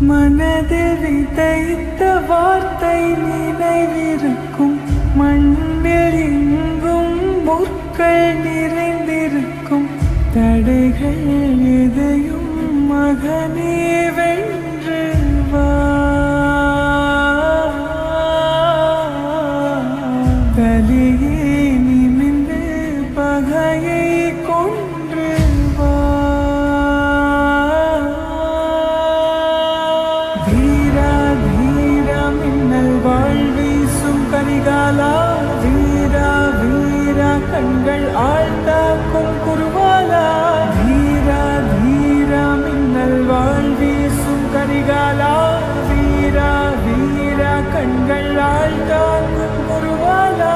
மனதில் விதைத்த வார்த்தை நினைவிருக்கும், மண்ணில் எங்கும் முற்கள் நிறைந்திருக்கும். தடைகள் எதையும் மகனே வென்று வா, தலையே நிமிர்ந்து பகையை கொன்று வா. வீரா வீரா மின்னல் வாழ்வீசும் கரிகாலா, வீரா வீரா கண்கள் ஆழ்ந்தாக்கும் குருவாலா. வீரா வீரா மின்னல் வாழ்வீசும் கரிகாலா, வீரா வீரா கண்கள் ஆழ்ந்தாக்கும் குருவாலா.